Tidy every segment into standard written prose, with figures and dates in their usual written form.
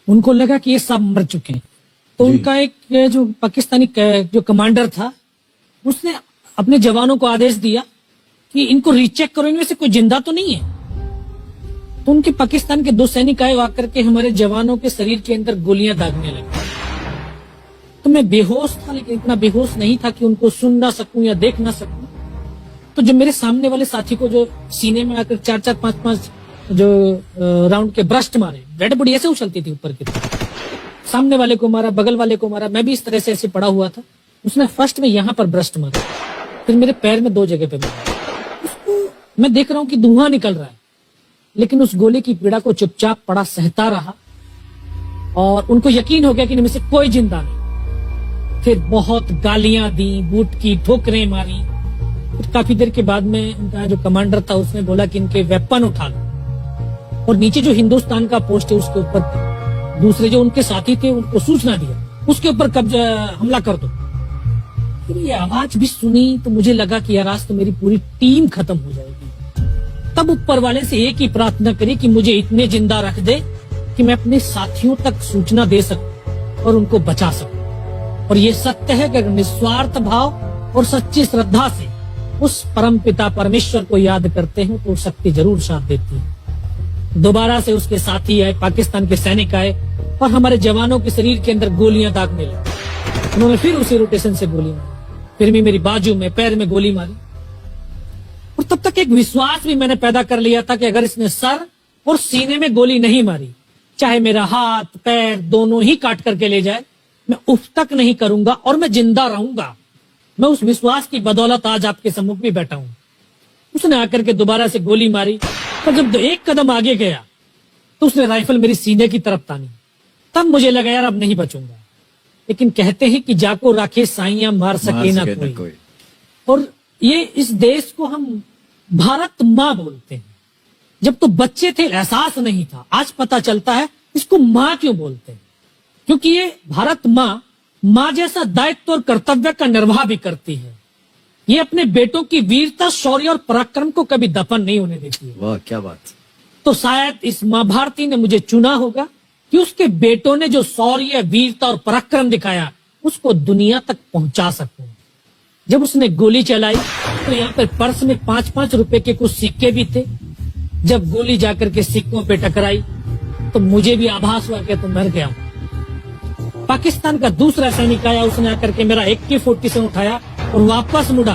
उनको लगा कि ये सब मर चुके हैं, तो उनका एक जो पाकिस्तानी जो कमांडर था उसने अपने जवानों को आदेश दिया कि इनको रीचेक करो, इनमें से कोई जिंदा तो नहीं है। तो उनके पाकिस्तान के 2 सैनिक आए, आकर के हमारे जवानों के शरीर के अंदर गोलियां दागने लगे। तो मैं बेहोश था, लेकिन इतना बेहोश नहीं था कि उनको सुन ना सकूं या देख ना सकूं। तो जब मेरे सामने वाले साथी को जो सीने में आकर 4-4, 5-5 जो राउंड के ब्रस्ट मारे, डेड बॉडी ऐसे उछलती थी ऊपर की तरफ, सामने वाले को मारा, बगल वाले को मारा, मैं भी इस तरह से ऐसे पड़ा हुआ था। उसने फर्स्ट में यहाँ पर ब्रस्ट मारा, फिर मेरे पैर में 2 जगह पे मारा। उसको मैं देख रहा हूँ कि धुआं निकल रहा है, लेकिन उस गोली की पीड़ा को चुपचाप पड़ा सहता रहा और उनको यकीन हो गया कि इनमें से कोई जिंदा नहीं। फिर बहुत गालियां दी, बूट की ठोकरें मारी। फिर काफी देर के बाद में उनका जो कमांडर था उसने बोला कि इनके वेपन उठा लो, और नीचे जो हिंदुस्तान का पोस्ट है उसके ऊपर दूसरे जो उनके साथी थे उनको सूचना दिया, उसके ऊपर कब्जा हमला कर दो। फिर ये आवाज भी सुनी तो मुझे लगा कि यार आज तो मेरी पूरी टीम खत्म हो जाएगी। तब ऊपर वाले से एक ही प्रार्थना करी कि मुझे इतने जिंदा रख दे कि मैं अपने साथियों तक सूचना दे सकूं और उनको बचा सकूं। और ये सत्य है कि अगर निस्वार्थ भाव और सच्ची श्रद्धा से उस परम पिता परमेश्वर को याद करते हैं तो शक्ति जरूर साथ देती है। दोबारा से उसके साथी आए, पाकिस्तान के सैनिक आए और हमारे जवानों के शरीर के अंदर गोलियां दागने लगे। उन्होंने फिर उसी रोटेशन से गोली मारी, फिर भी मेरी बाजू में, पैर में गोली मारी। और तब तक एक विश्वास भी मैंने पैदा कर लिया था कि अगर इसने सर और सीने में गोली नहीं मारी, चाहे मेरा हाथ पैर दोनों ही काट करके ले जाए, मैं उफ तक नहीं करूंगा और मैं जिंदा रहूंगा। मैं उस विश्वास की बदौलत आज आपके सम्मुख भी बैठा हूं। उसने आकर के दोबारा से गोली मारी, पर जब 1 कदम आगे गया तो उसने राइफल मेरी सीने की तरफ तानी। तब मुझे लगा यार अब नहीं बचूंगा। लेकिन कहते हैं कि जाको राखे साइयां मार सके ना कोई। और ये इस देश को हम भारत माँ बोलते हैं। जब तो बच्चे थे एहसास नहीं था, आज पता चलता है इसको माँ क्यों बोलते हैं, क्योंकि ये भारत माँ जैसा दायित्व और कर्तव्य का निर्वाह भी करती है। ये अपने बेटों की वीरता, शौर्य और पराक्रम को कभी दफन नहीं होने देती है। वाह क्या बात। तो शायद इस माँ भारती ने मुझे चुना होगा कि उसके बेटों ने जो शौर्य, वीरता और पराक्रम दिखाया उसको दुनिया तक पहुंचा सकूं। जब उसने गोली चलाई तो यहाँ पर पर्स में 5-5 रुपए के कुछ सिक्के भी थे। जब गोली जाकर के सिक्कों पे टकराई तो मुझे भी आभास हुआ कि तो मर गया हूं। पाकिस्तान का दूसरा सैनिक आया, उसने आकर के मेरा AK-47 उठाया और वापस मुड़ा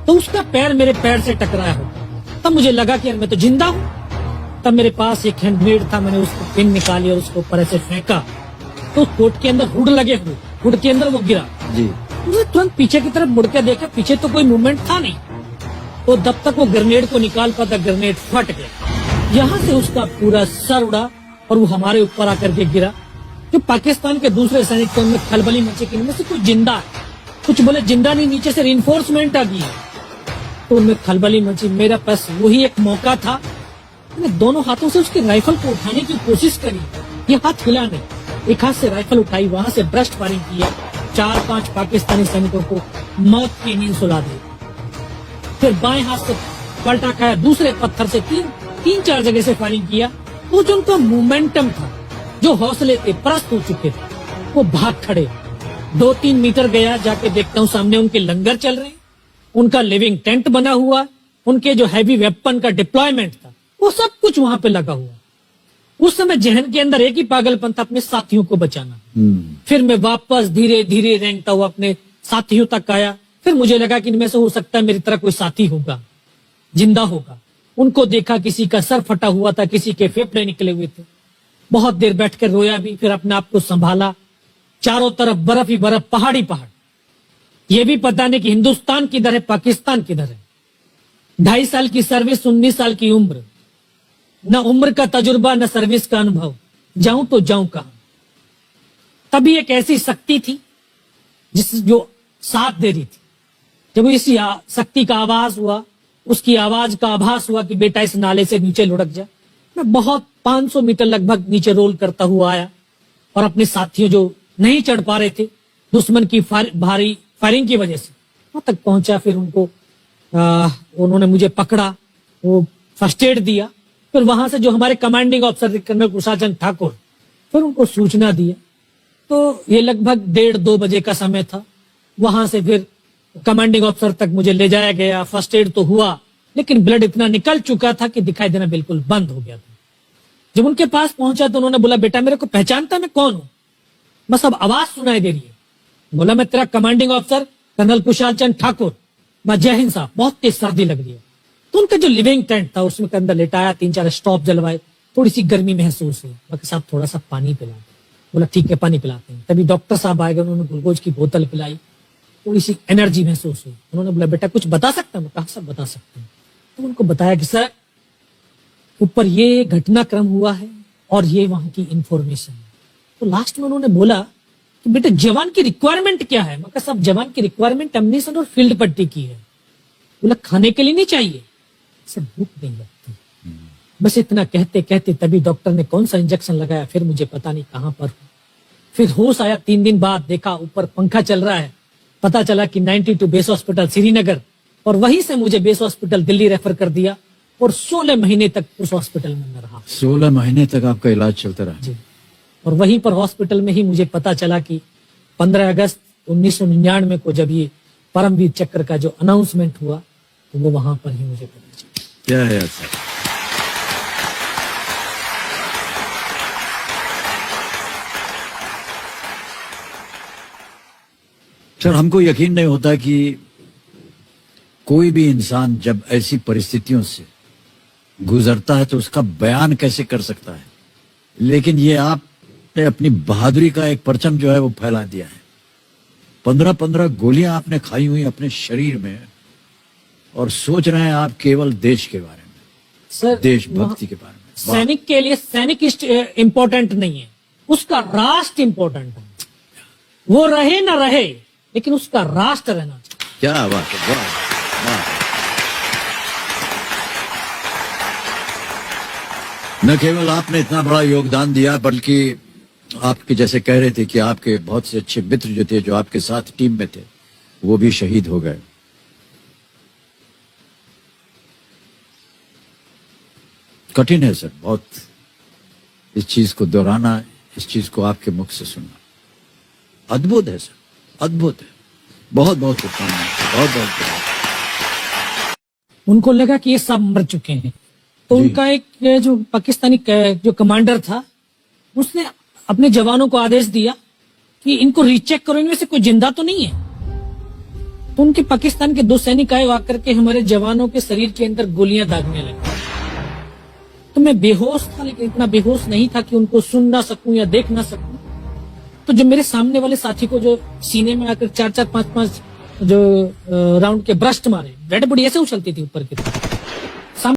तो उसका पैर मेरे पैर से टकराया हो। तब मुझे लगा कि यार मैं तो जिंदा हूं। तब मेरे पास एक हैंडग्रेड था, मैंने उसको पिन निकाली और उसको ऊपर ऐसे फेंका तो कोट के अंदर हुड लगे हुए, हुड के अंदर वो गिरा जी। उसने तुरंत पीछे की तरफ मुड़ के देखा, पीछे तो कोई मूवमेंट था नहीं। तो जब तक वो ग्रेनेड को निकाल पाता ग्रेनेड फट गया, यहाँ से उसका पूरा सर उड़ा और वो हमारे ऊपर आकर के गिरा। जो पाकिस्तान के दूसरे सैनिक थे उनमें खलबली मची कि इनमें से कुछ जिंदा है, कुछ बोले जिंदा नहीं, नीचे से रिइंफोर्समेंट आ गई। तो उनमें खलबली मची। मेरा पास वही एक मौका था, मैंने दोनों हाथों से उसकी राइफल को उठाने की कोशिश करी। ये हाथ हिला नहीं, एक हाथ से राइफल उठाई, वहां से ब्रस्ट फायरिंग किया, 4-5 पाकिस्तानी सैनिकों को मौत की नींद सुला दी। फिर बाएं हाथ से पलटा खाया, दूसरे पत्थर से 3-4 जगह से फायरिंग किया। तो जो उनका मोमेंटम था, जो हौसले थे, परस्त हो चुके थे, वो भाग खड़े। 2-3 मीटर गया, जाके देखता हूँ सामने उनके लंगर चल रहे, उनका लिविंग टेंट बना हुआ, उनके जो हैवी वेपन का डिप्लॉयमेंट था वो सब कुछ वहां पे लगा हुआ। उस समय जहन के अंदर एक ही पागलपन था, अपने साथियों को बचाना। फिर मैं वापस धीरे धीरे रेंगता हुआ अपने साथियों तक आया। फिर मुझे लगा कि इनमें से हो सकता है मेरी तरह कोई साथी होगा, जिंदा होगा। उनको देखा, किसी का सर फटा हुआ था, किसी के फेफड़े निकले हुए थे। बहुत देर बैठकर रोया भी, फिर अपने आप को संभाला। चारों तरफ बर्फ ही बर्फ, पहाड़ी पहाड़। ये भी पता नहीं कि हिंदुस्तान किधर है, पाकिस्तान किधर है। 2.5 साल की सर्विस, 19 साल की उम्र, न उम्र का तजुर्बा न सर्विस का अनुभव, जाऊं तो जाऊं कहां। तभी एक ऐसी शक्ति थी जो साथ दे रही थी। जब इसी शक्ति का आवाज हुआ, उसकी आवाज का आभास हुआ कि बेटा इस नाले से नीचे लुढ़क जा, मैं बहुत 500 मीटर लगभग नीचे रोल करता हुआ आया और अपने साथियों जो नहीं चढ़ पा रहे थे दुश्मन की भारी फायरिंग की वजह से, वहां तक पहुंचा। फिर उन्होंने मुझे पकड़ा, वो फर्स्ट एड दिया। फिर वहां से जो हमारे commanding officer colonel Kushal Chand Thakur, फिर उनको सूचना दिया। तो ये लगभग 1:30-2 बजे का समय था। वहां से फिर कमांडिंग ऑफिसर तक मुझे ले जाया गया। फर्स्ट एड तो हुआ, लेकिन ब्लड इतना निकल चुका था कि दिखाई देना बिल्कुल बंद हो गया था। जब उनके पास पहुंचा तो उन्होंने बोला, बेटा मेरे को पहचानता मैं कौन हूं? बस अब आवाज सुनाई दे रही है। बोला, मैं तेरा commanding officer colonel Kushal Chand Thakur. मैं, जय हिंद साहब, बहुत तेज सर्दी लग रही है। तो उनका जो लिविंग टेंट था उसमें के अंदर लेटाया, 3-4 स्टॉप जलवाए, थोड़ी सी गर्मी महसूस हुई। बाकी साहब थोड़ा सा पानी पिला। बोला ठीक है, पानी पिलाते हैं। तभी डॉक्टर साहब आए गए, उन्होंने ग्लूकोज की बोतल पिलाई, थोड़ी सी एनर्जी महसूस हुई। उन्होंने बोला, बेटा कुछ बता सकता हूँ? कहा सब बता सकते हैं। तो उनको बताया कि सर ऊपर ये घटनाक्रम हुआ है और ये वहां की इंफॉर्मेशन है। तो लास्ट में उन्होंने बोला कि बेटा जवान की रिक्वायरमेंट क्या है? मैं कहा सब जवान की रिक्वायरमेंट एम्युनिशन और फील्ड पट्टी की है। बोला खाने के लिए नहीं चाहिए? सर भूख नहीं लगती। बस इतना कहते कहते तभी डॉक्टर ने कौन सा इंजेक्शन लगाया, फिर मुझे पता नहीं कहां पर। फिर होश आया 3 दिन बाद, देखा ऊपर पंखा चल रहा है। पता चला कि 92 बेस हॉस्पिटल श्रीनगर, और वहीं से मुझे बेस हॉस्पिटल दिल्ली रेफर कर दिया और 16 महीने तक उस हॉस्पिटल में मैं रहा। 16 महीने तक आपका इलाज चलता रहा? जी। और वहीं पर हॉस्पिटल में ही मुझे पता चला कि 15 अगस्त 1999 को जब ये परमवीर चक्र का जो अनाउंसमेंट हुआ तो वो वहां पर ही मुझे पता चला। क्या है सर? सर हमको यकीन नहीं होता कि कोई भी इंसान जब ऐसी परिस्थितियों से गुजरता है तो उसका बयान कैसे कर सकता है, लेकिन ये आपने अपनी बहादुरी का एक परचम जो है वो फैला दिया है। 15-15 गोलियां आपने खाई हुई अपने शरीर में, और सोच रहे हैं आप केवल देश के बारे में, सर देशभक्ति के बारे में। सैनिक के लिए सैनिक इंपॉर्टेंट नहीं है, उसका राष्ट्र इंपॉर्टेंट है। वो रहे ना रहे, लेकिन उसका राष्ट्र रहना चाहिए। क्या बात है, वाह, वाह। न केवल आपने इतना बड़ा योगदान दिया, बल्कि आपके जैसे कह रहे थे कि आपके बहुत से अच्छे मित्र जो थे, जो आपके साथ टीम में थे, वो भी शहीद हो गए। कठिन है सर बहुत इस चीज को दोहराना, इस चीज को आपके मुख से सुनना। अद्भुत है सर, अद्भुत है। बहुत बहुत शुभकामनाएं, बहुत बहुत। उनको लगा कि ये सब मर चुके हैं, तो उनका एक जो पाकिस्तानी जो कमांडर था, उसने अपने जवानों को आदेश दिया कि इनको रीचेक करो, इनमें से कोई जिंदा तो नहीं है। तो उनके पाकिस्तान के 2 सैनिक आए, आकर के हमारे जवानों के शरीर के अंदर गोलियां दागने लगे। तो मैं बेहोश था, लेकिन इतना बेहोश नहीं था कि उनको सुन ना सकूं या देख ना सकूं। तो जो मेरे सामने वाले साथी को जो सीने में आकर 4-4, 5-5 जो राउंड के ब्रस्ट मारे, रेड बॉडी ऐसे उछलती थी ऊपर की तरफ।